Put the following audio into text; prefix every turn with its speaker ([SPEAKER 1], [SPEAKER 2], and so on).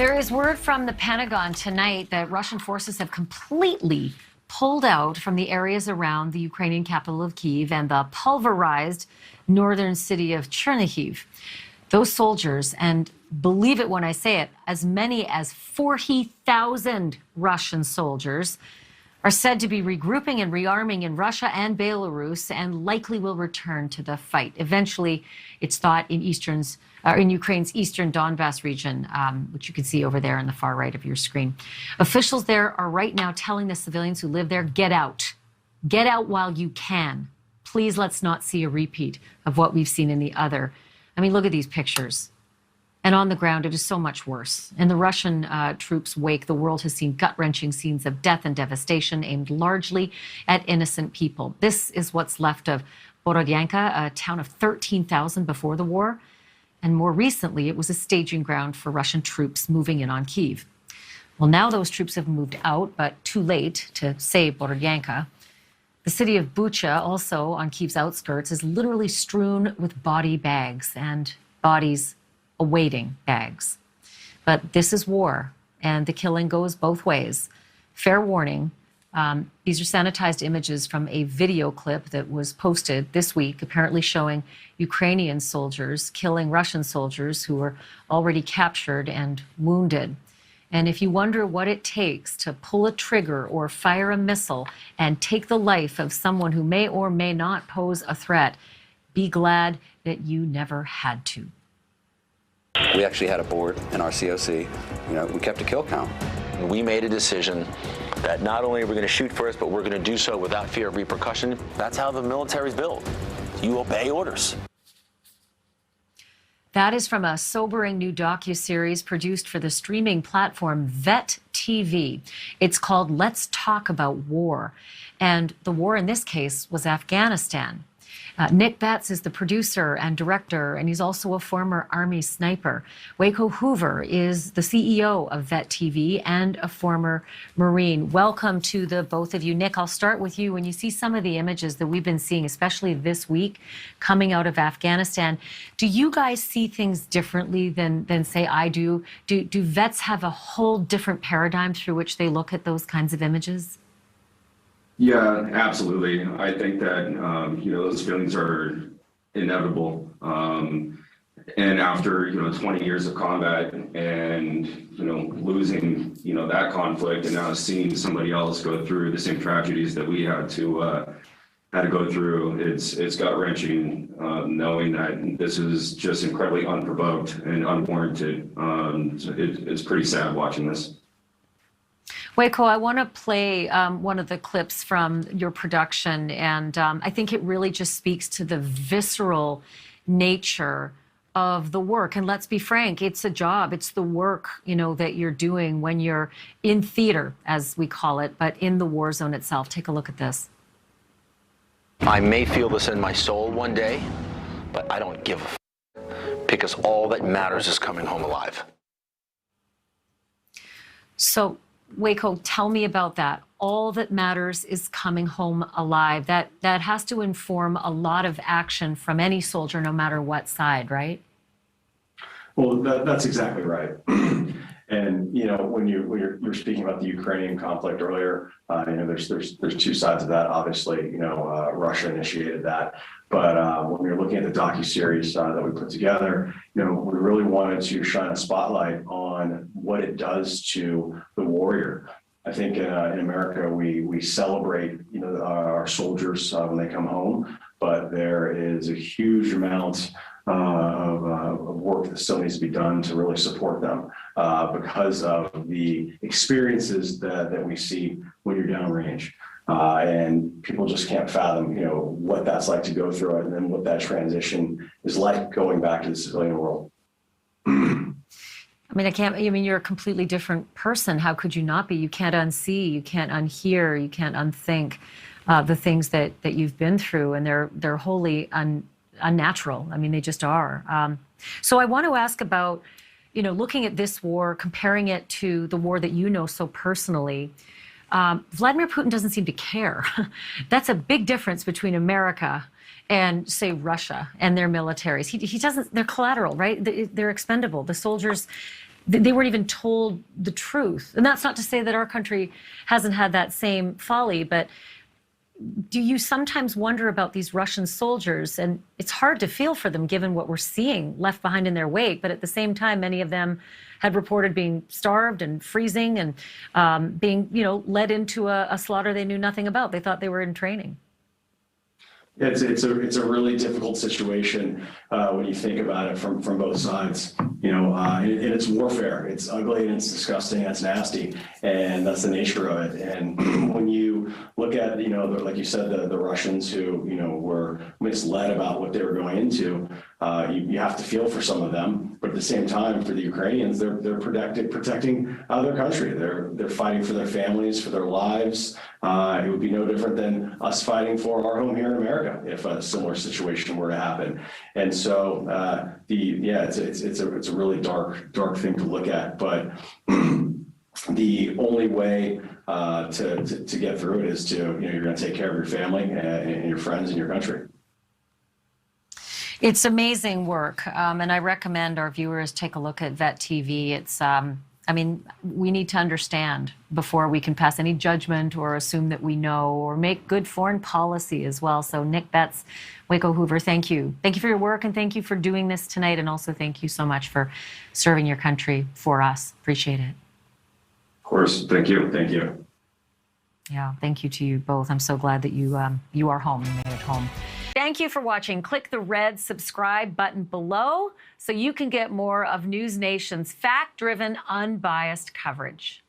[SPEAKER 1] There is word from the Pentagon tonight that Russian forces have completely pulled out from the areas around the Ukrainian capital of Kyiv and the pulverized northern city of Chernihiv. Those soldiers, and believe it when I say it, as many as 40,000 Russian soldiers are said to be regrouping and rearming in Russia and Belarus and likely will return to the fight. Eventually, it's thought in Ukraine's eastern Donbass region, which you can see over there on the far right of your screen. Officials there are right now telling the civilians who live there, get out. Get out while you can. Please let's not see a repeat of what we've seen in the other. I mean, look at these pictures. And on the ground, it is so much worse. In the Russian troops' wake, the world has seen gut-wrenching scenes of death and devastation aimed largely at innocent people. This is what's left of Borodyanka, a town of 13,000 before the war. And more recently, it was a staging ground for Russian troops moving in on Kyiv. Well, now those troops have moved out, but too late to save Borodyanka. The city of Bucha, also on Kyiv's outskirts, is literally strewn with body bags and bodies awaiting bags. But this is war, and the killing goes both ways. Fair warning, these are sanitized images from a video clip that was posted this week, apparently showing Ukrainian soldiers killing Russian soldiers who were already captured and wounded. And if you wonder what it takes to pull a trigger or fire a missile and take the life of someone who may or may not pose a threat, be glad that you never had to.
[SPEAKER 2] We actually had a board in our COC. We kept a kill count.
[SPEAKER 3] We made a decision that not only are we going to shoot first, but we're going to do so without fear of repercussion. That's how the military's built. You obey orders.
[SPEAKER 1] That is from a sobering new docuseries produced for the streaming platform Vet TV. It's called Let's Talk About War. And the war in this case was Afghanistan. Nick Betts is the producer and director, and he's also a former Army sniper. Waco Hoover is the CEO of Vet TV and a former Marine. Welcome to the both of you. Nick, I'll start with you. When you see some of the images that we've been seeing, especially this week, coming out of Afghanistan, do you guys see things differently than say, I do? Do vets have a whole different paradigm through which they look at those kinds of images?
[SPEAKER 4] Yeah, absolutely. I think that, those feelings are inevitable. And after, 20 years of combat and, losing, that conflict and now seeing somebody else go through the same tragedies that we had to go through, it's gut-wrenching, knowing that this is just incredibly unprovoked and unwarranted. It's pretty sad watching this.
[SPEAKER 1] Waco, I want to play one of the clips from your production, and I think it really just speaks to the visceral nature of the work. And let's be frank, it's a job. It's the work, that you're doing when you're in theater, as we call it, but in the war zone itself. Take a look at this.
[SPEAKER 3] I may feel this in my soul one day, but I don't give a because all that matters is coming home alive.
[SPEAKER 1] So, Waco, tell me about that. All that matters is coming home alive. That has to inform a lot of action from any soldier, no matter what side, right?
[SPEAKER 5] Well, that's exactly right. And when you're speaking about the Ukrainian conflict earlier, there's two sides of that. Obviously, Russia initiated that. But when we were looking at the docuseries that we put together, we really wanted to shine a spotlight on what it does to the warrior. I think in America, we celebrate, our soldiers when they come home, but there is a huge amount of work that still needs to be done to really support them because of the experiences that we see when you're downrange. And people just can't fathom, what that's like to go through it and then what that transition is like going back to the civilian world.
[SPEAKER 1] You're a completely different person. How could you not be? You can't unsee, you can't unhear, you can't unthink the things that you've been through, and they're wholly unnatural. They just are. So I want to ask about, looking at this war, comparing it to the war that you know so personally. Vladimir Putin doesn't seem to care. That's a big difference between America and, say, Russia and their militaries. He doesn't, they're collateral, right? They're expendable. The soldiers, they weren't even told the truth. And that's not to say that our country hasn't had that same folly, but do you sometimes wonder about these Russian soldiers? And it's hard to feel for them given what we're seeing left behind in their wake. But at the same time, many of them had reported being starved and freezing and being, led into a slaughter they knew nothing about. They thought they were in training.
[SPEAKER 5] It's a really difficult situation when you think about it from both sides. And it's warfare. It's ugly and it's disgusting. It's nasty, and that's the nature of it. And when you look at like you said, the Russians who were misled about what they were going into, you have to feel for some of them. But at the same time, for the Ukrainians, they're protecting their country. They're fighting for their families, for their lives. It would be no different than us fighting for our home here in America if a similar situation were to happen. And so, it's a really dark thing to look at. But the only way to get through it is to you're going to take care of your family and your friends and your country.
[SPEAKER 1] It's amazing work, and I recommend our viewers take a look at Vet TV. It's, we need to understand before we can pass any judgment or assume that we know or make good foreign policy as well. So Nick Betts, Waco Hoover, thank you. Thank you for your work, and thank you for doing this tonight, and also thank you so much for serving your country for us. Appreciate it.
[SPEAKER 4] Of course, thank you. Thank you.
[SPEAKER 1] Yeah, thank you to you both. I'm so glad that you are home. You made it home. Thank you for watching. Click the red subscribe button below so you can get more of NewsNation's fact-driven, unbiased coverage.